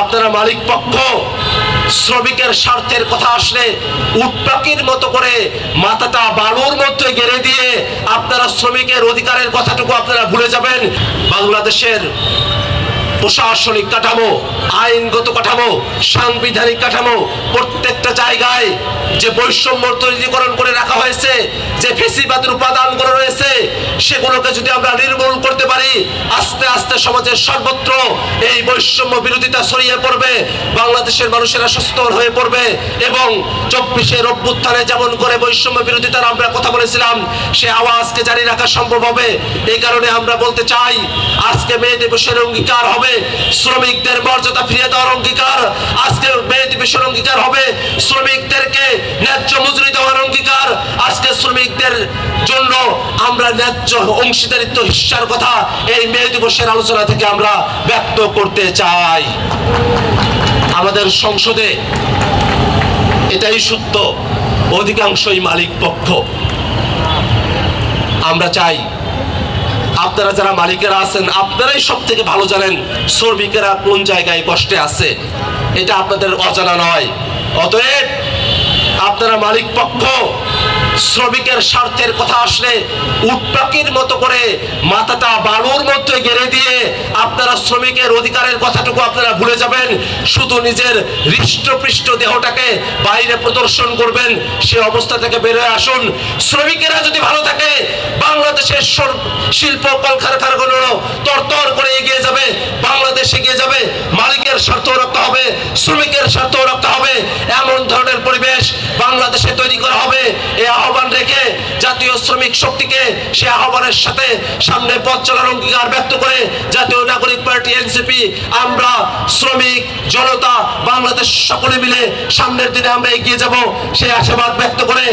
আপনারা মালিক পক্ষ শ্রমিকের স্বার্থের কথা আসলে উটপাখির মতো করে মাথাটা বালুর মধ্যে গেড়ে দিয়ে আপনারা শ্রমিকের অধিকারের কথাটুকু আপনারা ভুলে যাবেন। বাংলাদেশের প্রশাসনিক কাঠামো, আইনগত কাঠামো, সাংবিধানিক কাঠামো, প্রত্যেকটা জায়গায় যে বৈষম্য তৈরিকরণ করে রাখা হয়েছে, যে ফেসিবাদের উপাদানগুলো রয়েছে, সেগুলোকে যদি আমরা নির্মূল করতে পারি, আস্তে আস্তে সমাজের সর্বত্র এই বৈষম্য বিরোধিতা ছড়িয়ে পড়বে, বাংলাদেশের মানুষেরা সচেতন হয়ে পড়বে এবং 24-এর অভ্যুত্থানে যেমন করে বৈষম্য বিরোধিতার আমরা কথা বলেছিলাম, সে আওয়াজকে জারি রাখা সম্ভব হবে। এই কারণে আমরা বলতে চাই, আজকে মে দিবসের অঙ্গীকার হবে শ্রমিকদের মর্যাদা ফিরিয়ে দেওয়ার অঙ্গীকার, আজকে মে দিবসের অঙ্গীকার হবে শ্রমিকদেরকে ন্যায্য মজুরি দেওয়ার অঙ্গীকার, আজকে শ্রমিকদের জন্য আমরা ন্যায্য অংশীদারিত্ব হিস্সার কথা এই মে দিবসের আলোচনা থেকে আমরা ব্যক্ত করতে চাই। আমাদের সংসদে এটাই সত্য, অধিকাংশই মালিক পক্ষ। আমরা চাই আপনারা যারা মালিকেরা আছেন, আপনারাই সব থেকে ভালো জানেন শ্রমিকেরা কোন জায়গায় কষ্টে আছে, এটা আপনাদের অজানা নয়। অতএব আপনারা মালিক পক্ষ শ্রমিকের স্বার্থের কথা আসলে উটপাখির মতো করে মাথাটা বালুর মধ্যে গেড়ে দিয়ে আপনারা শ্রমিকের অধিকারের কথাটুকু আপনারা ভুলে যাবেন। শুধু নিজের হৃষ্টপৃষ্ট দেহটাকে বাইরে প্রদর্শন করবেন, সে অবস্থা থেকে বের হয়ে আসুন। শ্রমিকেরা যদি ভালো থাকে, বাংলাদেশের শিল্প কলকারখানাগুলো তরতর করে এগিয়ে যাবে, বাংলাদেশ এগিয়ে যাবে। মালিকের স্বার্থ রক্ষা হবে, শ্রমিকের স্বার্থ রক্ষা হবে, এমন ধরনের পরিবেশ বাংলাদেশে তৈরি করা হবে। এই আহ্বান রেখে জাতীয় শ্রমিক শক্তিকে সে আহ্বানের সাথে সামনে পথ চলার অঙ্গীকার ব্যক্ত করে জাতীয় নাগরিক পার্টি এনসিপি, আমরা শ্রমিক জনতা বাংলাদেশ সকলে মিলে সামনের দিনে আমরা এগিয়ে যাব, সেই আশাবাদ ব্যক্ত করে